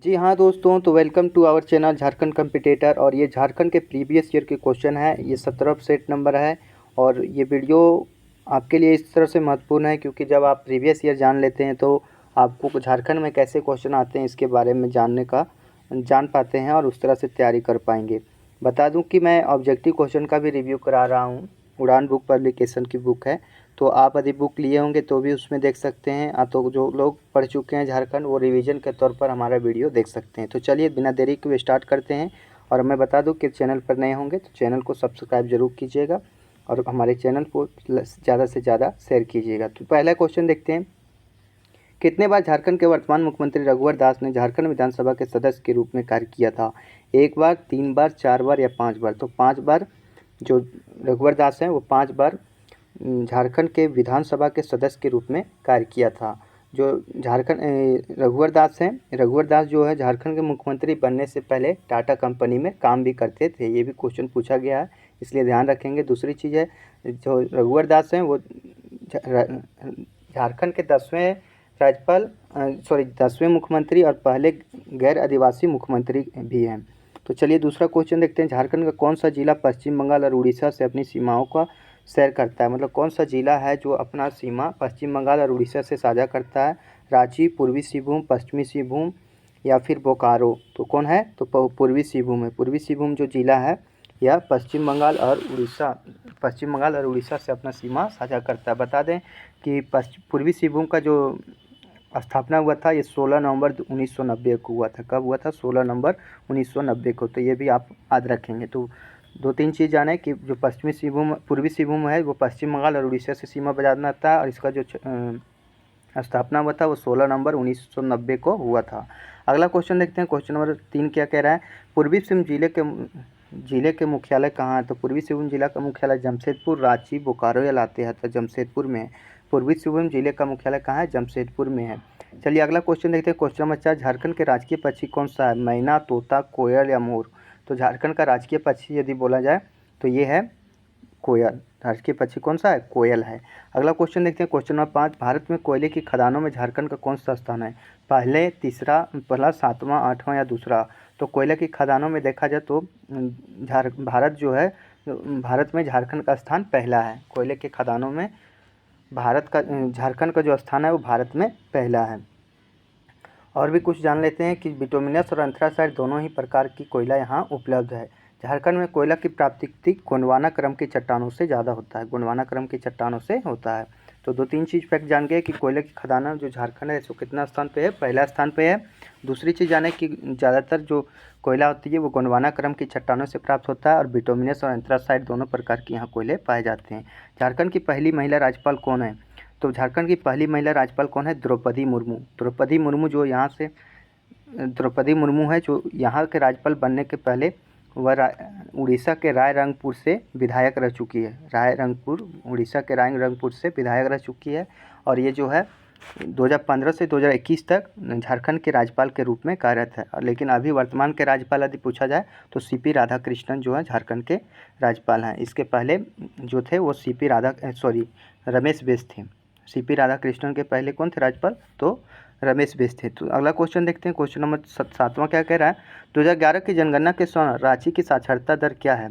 जी हाँ दोस्तों, तो welcome to our channel Jharkhand competitor. और ये झारखंड के प्रीवियस ईयर के क्वेश्चन है। ये 17 सेट नंबर है और ये वीडियो आपके लिए इस तरह से महत्वपूर्ण है क्योंकि जब आप प्रीवियस ईयर जान लेते हैं तो आपको झारखंड में कैसे क्वेश्चन आते हैं इसके बारे में जान पाते हैं और उस तरह से तैयारी कर पाएंगे। बता दूं कि मैं ऑब्जेक्टिव क्वेश्चन का भी रिव्यू करा रहा हूँ। उड़ान बुक पब्लिकेशन की बुक है, तो आप यदि बुक लिए होंगे तो भी उसमें देख सकते हैं। तो जो लोग पढ़ चुके हैं झारखंड वो रिवीजन के तौर पर हमारा वीडियो देख सकते हैं। तो चलिए बिना देरी के स्टार्ट करते हैं। और मैं बता दूं कि चैनल पर नए होंगे तो चैनल को सब्सक्राइब जरूर कीजिएगा और हमारे चैनल को ज़्यादा से ज़्यादा शेयर कीजिएगा। तो पहला क्वेश्चन देखते हैं। कितने बार झारखंड के वर्तमान मुख्यमंत्री रघुवर दास ने झारखंड विधानसभा के सदस्य के रूप में कार्य किया था? 1 बार, 3 बार, 4 बार या 5 बार? तो 5 बार जो रघुवर दास हैं वो 5 बार झारखंड के विधानसभा के सदस्य के रूप में कार्य किया था। जो रघुवर दास हैं, रघुवर दास जो है झारखंड के मुख्यमंत्री बनने से पहले टाटा कंपनी में काम भी करते थे। ये भी क्वेश्चन पूछा गया है, इसलिए ध्यान रखेंगे। दूसरी चीज़ है, जो रघुवर दास हैं वो झारखंड के 10वें मुख्यमंत्री और पहले गैर आदिवासी मुख्यमंत्री भी हैं। तो चलिए दूसरा क्वेश्चन देखते हैं। झारखंड का कौन सा जिला पश्चिम बंगाल और उड़ीसा से अपनी सीमाओं का शेयर करता है? मतलब कौन सा जिला है जो अपना सीमा पश्चिम बंगाल और उड़ीसा से साझा करता है? रांची, पूर्वी सिंहभूम, पश्चिमी सिंहभूम या फिर बोकारो? तो कौन है? तो पूर्वी सिंहभूम है। पूर्वी सिंहभूम जो जिला है यह पश्चिम बंगाल और उड़ीसा से अपना सीमा साझा करता है। बता दें कि पूर्वी सिंहभूम का जो स्थापना हुआ था ये 16 नवंबर 1990 को हुआ था। कब हुआ था? 16 नवंबर 1990 को। तो ये भी आप याद रखेंगे। तो 2-3 चीज़ जाने कि जो पूर्वी सिंहभूम है वो पश्चिम बंगाल और उड़ीसा से सीमा बनाता है और इसका जो स्थापना हुआ था वो 16 नवंबर 1990 को हुआ था। अगला क्वेश्चन देखते हैं। क्वेश्चन नंबर 3 क्या कह रहा है? पूर्वी सिंहभूम जिले के मुख्यालय कहाँ है? तो पूर्वी सिंहभूम जिला का मुख्यालय जमशेदपुर, रांची, बोकारो या लातेहार? तो जमशेदपुर में है। पूर्वी सिंहभूम जिले का मुख्यालय कहाँ है? जमशेदपुर में है। चलिए अगला क्वेश्चन देखते हैं। क्वेश्चन नंबर 4, झारखंड के राजकीय पक्षी कौन सा है? मैना, तोता, कोयल या मोर? तो झारखंड का राजकीय पक्षी यदि बोला जाए तो ये है कोयल। राजकीय पक्षी कौन सा है? कोयल है। अगला क्वेश्चन देखते हैं। क्वेश्चन नंबर 5, भारत में कोयले की खदानों में झारखंड का कौन सा स्थान है? पहला, 7वां, 8वां या दूसरा? तो कोयले की खदानों में देखा जाए तो भारत में झारखंड का स्थान पहला है। कोयले के खदानों में झारखंड का जो स्थान है वो भारत में पहला है। और भी कुछ जान लेते हैं कि बिटुमिनस और एंथ्रासाइट दोनों ही प्रकार की कोयला यहाँ उपलब्ध है। झारखंड में कोयला की प्राप्ति गोंडवाना क्रम की चट्टानों से ज़्यादा होता है। गोंडवाना क्रम की चट्टानों से होता है। तो 2-3 चीज़ फैक्ट जान गए कि कोयले की खदाना जो झारखंड है सो कितना स्थान पे है? पहला स्थान पे है। दूसरी चीज़ जाने कि ज़्यादातर जो कोयला होती है वो गोंडवाना क्रम की चट्टानों से प्राप्त होता है और बिटुमिनस और एंथ्रासाइट दोनों प्रकार के यहाँ कोयले पाए जाते हैं। झारखंड की पहली महिला राज्यपाल कौन है? तो झारखंड की पहली महिला राज्यपाल कौन है? द्रौपदी मुर्मू। द्रौपदी मुर्मू है जो यहाँ के राज्यपाल बनने के पहले वह उड़ीसा के रायरंगपुर से विधायक रह चुकी है। उड़ीसा के रायरंगपुर से विधायक रह चुकी है और ये जो है 2015 से 2021 तक झारखंड के राज्यपाल के रूप में कार्यरत है। लेकिन अभी वर्तमान के राज्यपाल यदि पूछा जाए तो सीपी राधाकृष्णन जो है झारखंड के राज्यपाल हैं। इसके पहले जो थे वो रमेश बैस थे। सीपी राधाकृष्णन के पहले कौन थे राज्यपाल? तो रमेश बैस थे। तो अगला क्वेश्चन देखते हैं। क्वेश्चन नंबर 7वां क्या कह रहा है? 2011 की जनगणना के समय रांची की साक्षरता दर क्या है?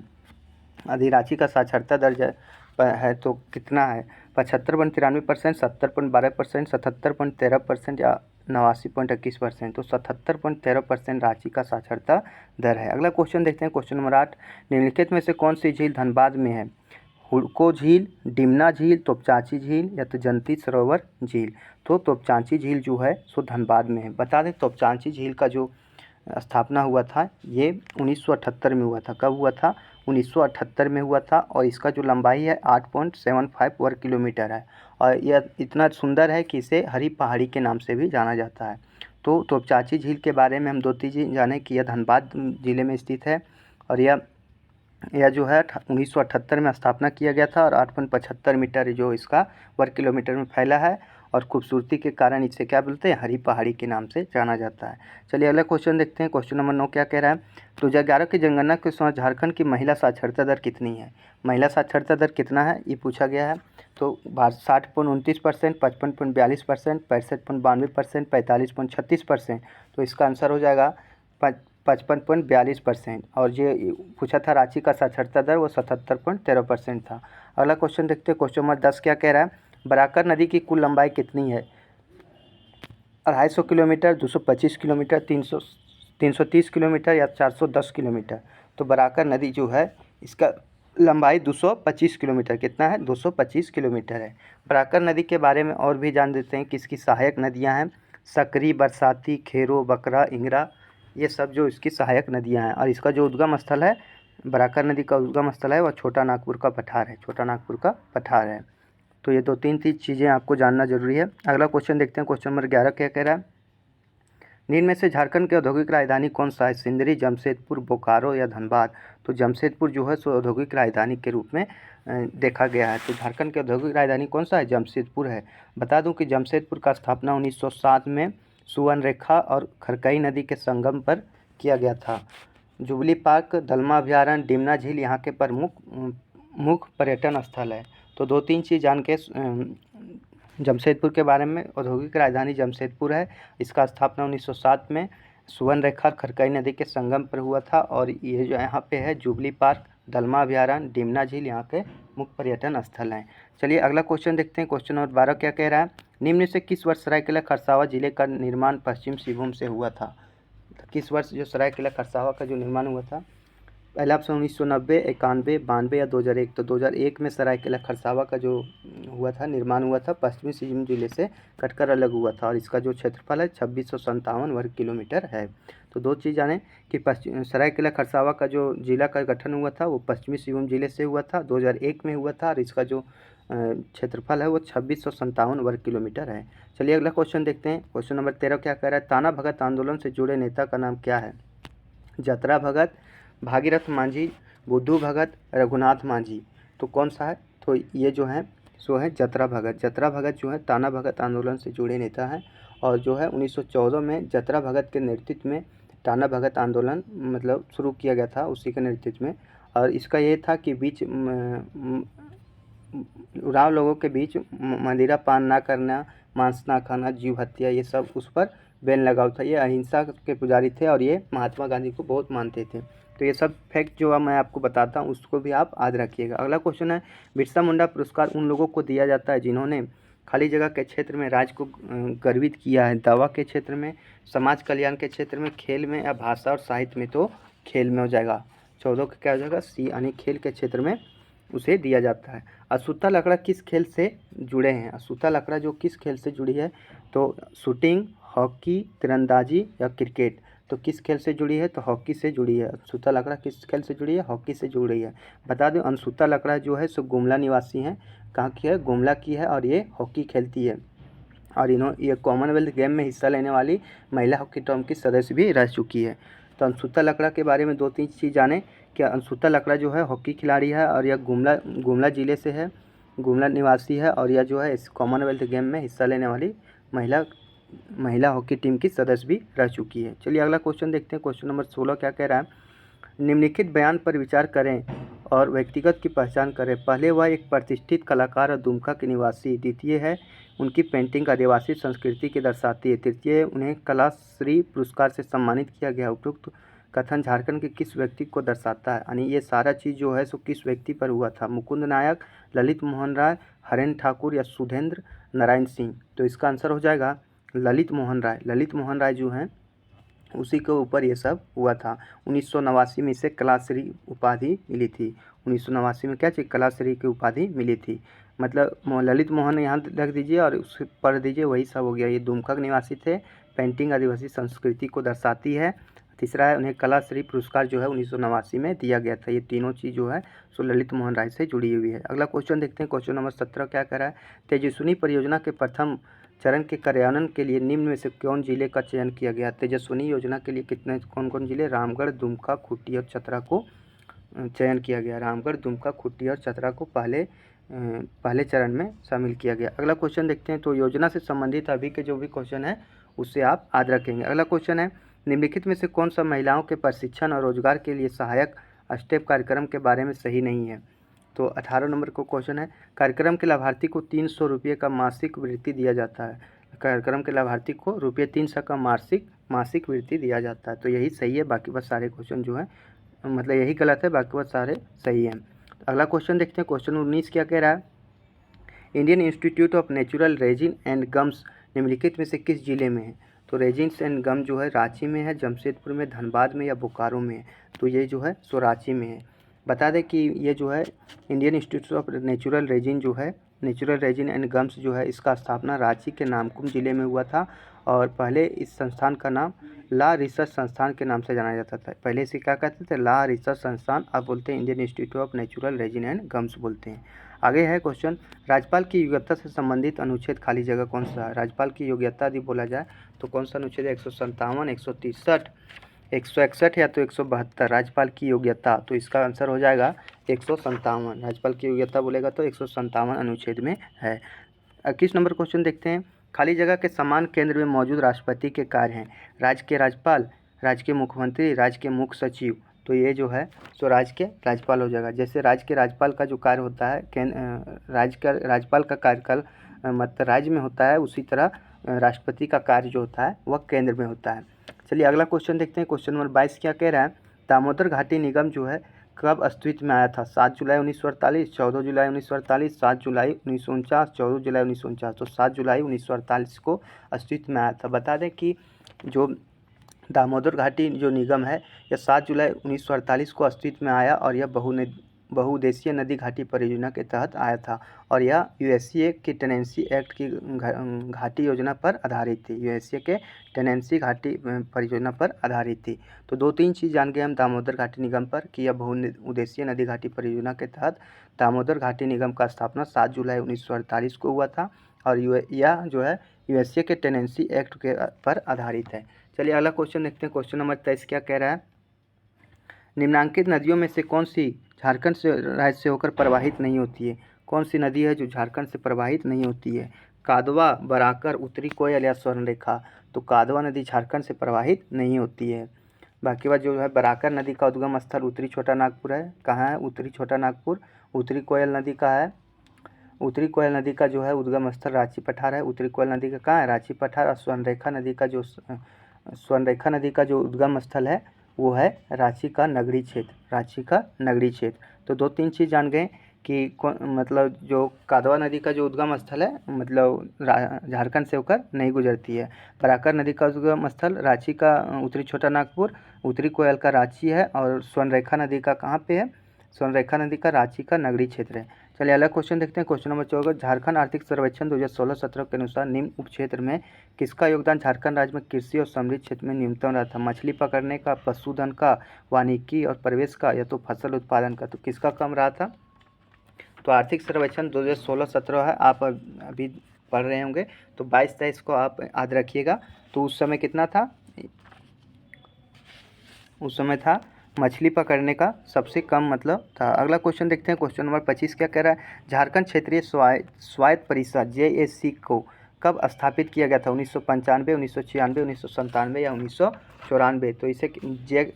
यदि रांची का साक्षरता दर है तो कितना है? 75.93%, 70.12%, 77.13% या 89.21%? तो 77.13% रांची का साक्षरता दर है। अगला क्वेश्चन देखते हैं। क्वेश्चन नंबर 8, निम्नलिखित में से कौन सी झील धनबाद में है? हुड़को झील, डिमना झील, तोपचांची झील या तो जंती सरोवर झील? तो तोपचांची झील जो है सो धनबाद में है। बता दें तोपचांची झील का जो स्थापना हुआ था ये 1978 में हुआ था। कब हुआ था? 1978 में हुआ था और इसका जो लंबाई है 8.75 वर्ग किलोमीटर है और यह इतना सुंदर है कि इसे हरी पहाड़ी के नाम से भी जाना जाता है। तो तोपचांची झील के बारे में हम 2-3 चीज़ जाने कि यह धनबाद ज़िले में स्थित है और यह जो है 1978 में स्थापना किया गया था और 8.75 मीटर जो इसका वर्ग किलोमीटर में फैला है और खूबसूरती के कारण इसे क्या बोलते हैं, हरी पहाड़ी के नाम से जाना जाता है। चलिए अगला क्वेश्चन देखते हैं। क्वेश्चन नंबर 9 क्या कह रहा है, 2011 की जनगणना के अनुसार झारखंड की महिला साक्षरता दर कितनी है। महिला साक्षरता दर कितना है ये पूछा गया है। तो 60.29%, 55.42%, 65.92%, 45.36%। तो इसका आंसर हो जाएगा 55.42%। और ये पूछा था रांची का साक्षरता दर, वो 77.13% था। अगला क्वेश्चन देखते हैं। क्वेश्चन नंबर 10 क्या कह रहा है, बराकर नदी की कुल लंबाई कितनी है। 250 किलोमीटर, 225 किलोमीटर, 330 किलोमीटर या 410 किलोमीटर। तो बराकर नदी जो है इसका लंबाई 225 किलोमीटर, कितना है, 225 किलोमीटर है। बराकर नदी के बारे में और भी जान देते हैं कि इसकी सहायक नदियां हैं सकरी, बरसाती, खेरो, बकरा, इंगरा, ये सब जो इसकी सहायक नदियां हैं। और इसका जो उद्गम स्थल है, बराकर नदी का उद्गम स्थल है वह छोटा नागपुर का पठार है, छोटा नागपुर का पठार है। तो ये 2-3 चीज़ें आपको जानना जरूरी है। अगला क्वेश्चन देखते हैं। क्वेश्चन नंबर 11 क्या कह रहा है, निम्न में से झारखंड की औद्योगिक राजधानी कौन सा है, सिंदरी, जमशेदपुर, बोकारो या धनबाद। तो जमशेदपुर जो है सो औद्योगिक राजधानी के रूप में देखा गया है। तो झारखंड की औद्योगिक राजधानी कौन सा है, जमशेदपुर है। बता दूं कि जमशेदपुर का स्थापना 1907 में सुवर्णरेखा और खरकई नदी के संगम पर किया गया था। जुबली पार्क, दलमा अभ्यारण्य, डिमना झील यहाँ के प्रमुख मुख्य पर्यटन स्थल है। तो 2-3 चीज़ जान के जमशेदपुर के बारे में, औद्योगिक राजधानी जमशेदपुर है। इसका स्थापना 1907 में सुवर्णरेखा खरकई नदी के संगम पर हुआ था। और ये जो यहाँ पे है जुबली पार्क, दलमा अभ्यारण्य, डिमना झील यहाँ के मुख्य पर्यटन स्थल हैं। चलिए अगला क्वेश्चन देखते हैं। क्वेश्चन नंबर 12 क्या कह रहा है, निम्न से किस वर्ष सरायकेला खरसावा जिले का निर्माण पश्चिम सिंहभूम से हुआ था। किस वर्ष जो सरायकेला खरसावा का जो निर्माण हुआ था, पहला ऑप्शन 1990, 91, 92 या 2001। तो 2001 में सरायकेला खरसावा का जो हुआ था, निर्माण हुआ था, पश्चिमी सिंहभूम जिले से कटकर अलग हुआ था। और इसका जो क्षेत्रफल है 2657 वर्ग किलोमीटर है। तो 2 चीज़ जाने कि पश्चिम सरायकेला खरसावा का जो जिला का गठन हुआ था वो पश्चिमी सिंहभूम जिले से हुआ था, 2001 में हुआ था। और इसका जो क्षेत्रफल है वो 2657 वर्ग किलोमीटर है। चलिए अगला क्वेश्चन देखते हैं। क्वेश्चन नंबर 13 क्या कह रहा है, ताना भगत आंदोलन से जुड़े नेता का नाम क्या है। जतरा भगत, भागीरथ मांझी, बुद्धू भगत, रघुनाथ मांझी। तो कौन सा है, तो ये जो है सो है जतरा भगत। जतरा भगत जो है ताना भगत आंदोलन से जुड़े नेता हैं। और जो है 1914 में जतरा भगत के नेतृत्व में ताना भगत आंदोलन मतलब शुरू किया गया था, उसी के नेतृत्व में। और इसका ये था कि उराव लोगों के बीच मदिरा पान ना करना, मांस ना खाना, जीव हत्या, ये सब उस पर बैन लगा हुआ था। ये अहिंसा के पुजारी थे और ये महात्मा गांधी को बहुत मानते थे। तो ये सब फैक्ट जो मैं आपको बताता हूँ उसको भी आप याद रखिएगा। अगला क्वेश्चन है, बिरसा मुंडा पुरस्कार उन लोगों को दिया जाता है जिन्होंने खाली जगह के क्षेत्र में राज्य को गर्वित किया है। दवा के क्षेत्र में, समाज कल्याण के क्षेत्र में, खेल में या भाषा और साहित्य में। तो खेल में हो जाएगा 14 का क्या हो जाएगा, सी, यानी खेल के क्षेत्र में उसे दिया जाता है। अछूता लकड़ा किस खेल से जुड़े हैं। अछूता लकड़ा जो किस खेल से जुड़ी है, तो शूटिंग, हॉकी, तीरंदाजी या क्रिकेट। तो किस खेल से जुड़ी है, तो हॉकी से जुड़ी है। अछूता लकड़ा किस खेल से जुड़ी है, हॉकी से जुड़ी है। बता दें अछूता लकड़ा जो है सो गुमला निवासी हैं, कहाँ की है, गुमला की है। और ये हॉकी खेलती है। और ये कॉमनवेल्थ गेम में हिस्सा लेने वाली महिला हॉकी टीम की सदस्य भी रह चुकी है। तो अनसुता लकड़ा के बारे में 2-3 चीज़ जाने कि अनसुता लकड़ा जो है हॉकी खिलाड़ी है और यह गुमला ज़िले से है, गुमला निवासी है। और यह जो है इस कॉमनवेल्थ गेम में हिस्सा लेने वाली महिला हॉकी टीम की सदस्य भी रह चुकी है। चलिए अगला क्वेश्चन देखते हैं। क्वेश्चन नंबर 16 क्या कह रहा है, निम्नलिखित बयान पर विचार करें और व्यक्तिगत की पहचान करें। पहले वह एक प्रतिष्ठित कलाकार और दुमका के निवासी। द्वितीय है उनकी पेंटिंग आदिवासी संस्कृति की दर्शाती है। तृतीय उन्हें कलाश्री पुरस्कार से सम्मानित किया गया। उपयुक्त कथन झारखंड के किस व्यक्ति को दर्शाता है, यानी ये सारा चीज़ जो है सो किस व्यक्ति पर हुआ था। मुकुंद नायक, ललित मोहन राय, हरेंद्र ठाकुर या सुधेंद्र नारायण सिंह। तो इसका आंसर हो जाएगा ललित मोहन राय। ललित मोहन राय जो हैं उसी के ऊपर ये सब हुआ था। 1989 में इसे कलाश्री उपाधि मिली थी। 1989 में क्या चीज़, कलाश्री की उपाधि मिली थी। मतलब ललित मोहन यहाँ रख दीजिए और उस पढ़ दीजिए, वही सब हो गया। ये दुमका के निवासी थे, पेंटिंग आदिवासी संस्कृति को दर्शाती है। तीसरा है उन्हें कलाश्री पुरस्कार जो है 1989 में दिया गया था। ये तीनों चीज़ जो है सो ललित मोहन राय से जुड़ी हुई है। अगला क्वेश्चन देखते हैं। क्वेश्चन नंबर 17 क्या कह रहा है, तेजस्विनी परियोजना के प्रथम चरण के कार्यान्वयन के लिए निम्न में से कौन जिले का चयन किया गया। तेजस्विनी योजना के लिए कौन कौन जिले, रामगढ़, दुमका, खूंटी और चतरा को चयन किया गया। रामगढ़, दुमका, खूंटी और चतरा को पहले पहले चरण में शामिल किया गया। अगला क्वेश्चन देखते हैं। तो योजना से संबंधित अभी के जो भी क्वेश्चन है उससे आप याद रखेंगे। अगला क्वेश्चन है, निम्नलिखित में से कौन सा महिलाओं के प्रशिक्षण और रोजगार के लिए सहायक स्टेप कार्यक्रम के बारे में सही नहीं है। तो 18 नंबर को क्वेश्चन है, कार्यक्रम के लाभार्थी को 300 रुपये का मासिक वृत्ति दिया जाता है। कार्यक्रम के लाभार्थी को रुपये 300 का मासिक वृत्ति दिया जाता है। तो यही सही है, बाकी बस सारे क्वेश्चन जो है मतलब यही गलत है, बाकी बस सारे सही हैं। अगला क्वेश्चन देखते हैं। क्वेश्चन 19 क्या कह रहा है, Indian institute of natural resin and gums निम्नलिखित में से किस जिले में है। तो रेजिन्स एंड गम जो है रांची में है, जमशेदपुर में, धनबाद में या बोकारो में है। तो ये जो है सो रांची में है। बता दें कि ये जो है Indian institute of natural resin जो है, नेचुरल रेजिन एंड गम्स जो है, इसका स्थापना रांची के नामकुम जिले में हुआ था और पहले इस संस्थान का नाम ला रिसर्च संस्थान के नाम से जाना जाता था। पहले इसे क्या कहते थे, ला रिसर्च संस्थान, अब बोलते हैं Indian institute of natural resin and gums बोलते हैं। आगे है क्वेश्चन, राज्यपाल की योग्यता से संबंधित अनुच्छेद खाली जगह कौन सा है। राज्यपाल की योग्यता यदि बोला जाए तो कौन सा अनुच्छेद है, 157, 163, 161 या तो 172। राज्यपाल की योग्यता, तो इसका आंसर हो जाएगा 157। राज्यपाल की योग्यता बोलेगा तो 157 अनुच्छेद में है। 21 नंबर क्वेश्चन देखते हैं, खाली जगह के समान केंद्र में मौजूद राष्ट्रपति के कार्य हैं। राज्य के राज्यपाल, राज्य के मुख्यमंत्री, राज्य के मुख्य सचिव। तो ये जो है सो राज्य के राज्यपाल हो जाएगा। जैसे राज्य के राज्यपाल का जो कार्य होता है, राज्य का राज्यपाल का कार्यकाल मतलब राज्य में होता है, उसी तरह राष्ट्रपति का कार्य जो होता है वह केंद्र में होता है। चलिए अगला क्वेश्चन देखते हैं। क्वेश्चन नंबर 22 क्या कह रहा है, दामोदर घाटी निगम जो है कब अस्तित्व में आया था। 7 जुलाई 1948, 14 जुलाई 1948, 7 जुलाई 1949, 14 जुलाई 1949। तो 7 जुलाई 1948 को अस्तित्व में आया था। बता दें कि जो दामोदर घाटी जो निगम है यह 7 जुलाई 1948 को अस्तित्व में आया और यह बहुउद्देशीय नदी घाटी परियोजना के तहत आया था और यह यूएसए के टेनेंसी एक्ट की घाटी योजना पर आधारित थी। यूएसए के टेनेंसी घाटी परियोजना पर आधारित थी। तो 2-3 चीज़ जान गए हम दामोदर घाटी निगम पर कि यह बहुउद्देशीय नदी घाटी परियोजना के तहत दामोदर घाटी निगम का स्थापना 7 जुलाई 1948 को हुआ था और यह जो है यूएसए के टेनेंसी एक्ट के पर आधारित है। चलिए अगला क्वेश्चन देखते हैं। क्वेश्चन नंबर 23 क्या कह रहा है, निम्नांकित नदियों में से कौन सी झारखंड से राज्य से होकर प्रवाहित नहीं होती है। कौन सी नदी है जो झारखंड से प्रवाहित नहीं होती है। कादवा, बराकर, उत्तरी कोयल या स्वर्णरेखा। तो कादवा नदी झारखंड से प्रवाहित नहीं होती है। बाकी बात जो है बराकर नदी का उद्गम स्थल उत्तरी छोटा नागपुर है। कहाँ है, उत्तरी छोटा नागपुर। उत्तरी कोयल नदी का है, उत्तरी कोयल नदी का जो है उद्गम स्थल रांची पठार है। उत्तरी कोयल नदी का कहाँ है, रांची पठार। और स्वर्णरेखा नदी का जो उद्गम स्थल है वो है रांची का नगरी क्षेत्र, रांची का नगरी क्षेत्र। तो 2-3 चीज़ जान गए कि मतलब जो कादवा नदी का जो उद्गम स्थल है मतलब झारखंड से होकर नहीं गुजरती है। बराकर नदी का उद्गम स्थल रांची का उत्तरी छोटा नागपुर, उत्तरी कोयल का रांची है और स्वर्णरेखा नदी का कहाँ पे है, स्वर्णरेखा नदी का रांची का नगरी क्षेत्र है। चलिए अगला क्वेश्चन देखते हैं। क्वेश्चन नंबर 14, झारखंड आर्थिक सर्वेक्षण 2016-17 के अनुसार निम्न उपक्षेत्र में किसका योगदान झारखंड राज्य में कृषि और समृद्धि क्षेत्र में न्यूनतम रहा था। मछली पकड़ने का, पशुधन का, वानिकी और प्रवेश का या तो फसल उत्पादन का। तो किसका कम रहा था। तो आर्थिक सर्वेक्षण 2016-17 है, आप अभी पढ़ रहे होंगे। तो 22-23 को आप याद रखिएगा। तो उस समय कितना था, उस समय था मछली पकड़ने का सबसे कम मतलब था। अगला क्वेश्चन देखते हैं। क्वेश्चन नंबर 25 क्या कह रहा है, झारखंड क्षेत्रीय स्वायत्त परिषद JAC को कब स्थापित किया गया था। 1995, 1996, 1997 या 1994। तो इसे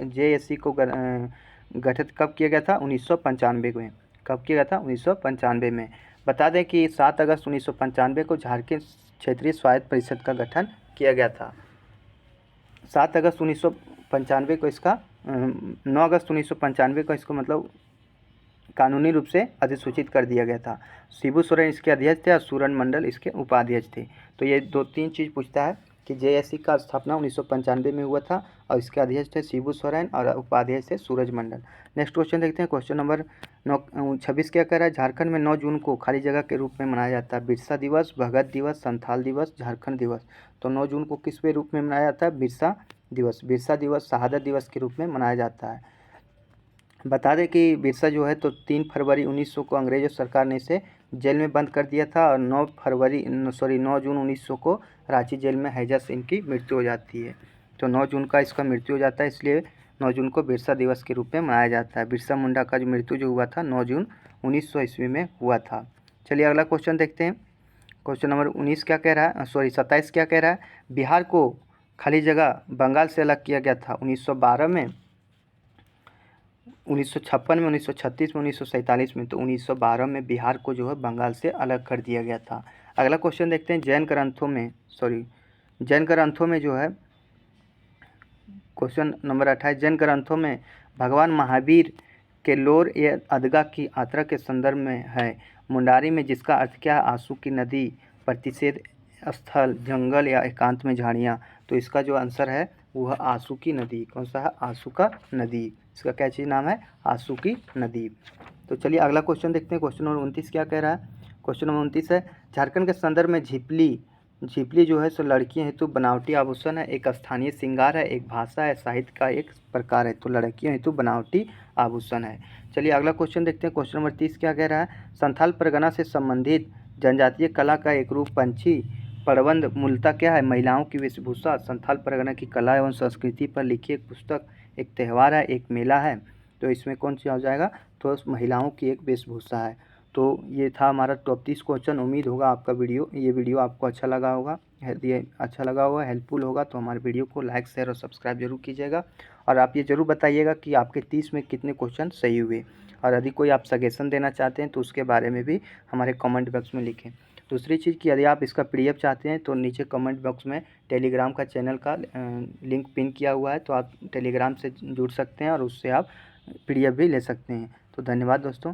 JAC को गठित कब किया गया था, 1995 में। कब किया गया था, 1995 में। बता दें कि 7 अगस्त 1995 को झारखंड क्षेत्रीय स्वायत्त परिषद का गठन किया गया था। 7 अगस्त 1995 को इसका 9 अगस्त 1995 को इसको मतलब कानूनी रूप से अधिसूचित कर दिया गया था। शिबू सोरेन इसके अध्यक्ष थे और सूरन मंडल इसके उपाध्यक्ष थे। तो ये 2-3 चीज़ पूछता है कि JAC का स्थापना 1995 में हुआ था और इसके अध्यक्ष थे शिबू सोरेन और उपाध्यक्ष थे सूरज मंडल। नेक्स्ट क्वेश्चन देखते हैं। क्वेश्चन नंबर 26 क्या कह रहा है, झारखंड में 9 जून को खाली जगह के रूप में मनाया जाता है। बिरसा दिवस, भगत दिवस, संथाल दिवस, झारखंड दिवस। तो 9 जून को किस रूप में मनाया जाता है, बिरसा दिवस। बिरसा दिवस शहादत दिवस के रूप में मनाया जाता है। बता दें कि बिरसा जो है तो 3 फरवरी 1900 को अंग्रेज़ों सरकार ने इसे जेल में बंद कर दिया था और 9 जून 1900 को रांची जेल में हैजा से इनकी मृत्यु हो जाती है। तो 9 जून का इसका मृत्यु हो जाता है, इसलिए 9 जून को बिरसा दिवस के रूप में मनाया जाता है। बिरसा मुंडा का जो मृत्यु जो हुआ था 9 जून 1900 ईस्वी में हुआ था। चलिए अगला क्वेश्चन देखते हैं। क्वेश्चन नंबर 19 क्या कह रहा है, 27 क्या कह रहा है। बिहार को खाली जगह बंगाल से अलग किया गया था 1912 में, 1956 में, 1936 में, 1947 में। तो 1912 में बिहार को जो है बंगाल से अलग कर दिया गया था। अगला क्वेश्चन देखते हैं। जैन ग्रंथों में जो है क्वेश्चन नंबर 28, जैन ग्रंथों में भगवान महावीर के लोर या अदगा की यात्रा के संदर्भ में है। मुंडारी में जिसका अर्थ क्या है, आंसू की नदी, प्रतिषेध स्थल, जंगल या एकांत में झाड़ियाँ। तो इसका जो आंसर है वो है आंसू की नदी। कौन सा है, आंसू का नदी। इसका क्या चीज़ नाम है, आंसू की नदी। तो चलिए अगला क्वेश्चन देखते हैं। क्वेश्चन नंबर 29 क्या कह रहा है। क्वेश्चन नंबर 29 है, झारखंड के संदर्भ में झिपली जो है सो लड़कियों हेतु बनावटी आभूषण है, एक स्थानीय श्रृंगार है, एक भाषा है, साहित्य का एक प्रकार है। तो लड़कियों हेतु बनावटी आभूषण है। चलिए अगला क्वेश्चन देखते हैं। क्वेश्चन नंबर 30 क्या कह रहा है। संथाल परगना से संबंधित जनजातीय कला का एक रूप पंछी प्रबंध मूलतः क्या है, महिलाओं की वेशभूषा। संथाल परगना की कला एवं संस्कृति पर लिखी एक पुस्तक, एक त्यौहार है, एक मेला है। तो इसमें कौन सा हो जाएगा, तो महिलाओं की एक वेशभूषा है। तो ये था हमारा टॉप 30 क्वेश्चन। उम्मीद होगा आपका ये वीडियो आपको अच्छा लगा होगा। यदि अच्छा लगा होगा, हेल्पफुल होगा, तो हमारे वीडियो को लाइक, शेयर और सब्सक्राइब जरूर कीजिएगा। और आप ये ज़रूर बताइएगा कि आपके 30 में कितने क्वेश्चन सही हुए। और यदि कोई आप सजेशन देना चाहते हैं तो उसके बारे में भी हमारे कमेंट बॉक्स में लिखें। दूसरी चीज़ कि यदि आप इसका PDF चाहते हैं तो नीचे कमेंट बॉक्स में टेलीग्राम का चैनल का लिंक पिन किया हुआ है, तो आप टेलीग्राम से जुड़ सकते हैं और उससे आप PDF भी ले सकते हैं। तो धन्यवाद दोस्तों।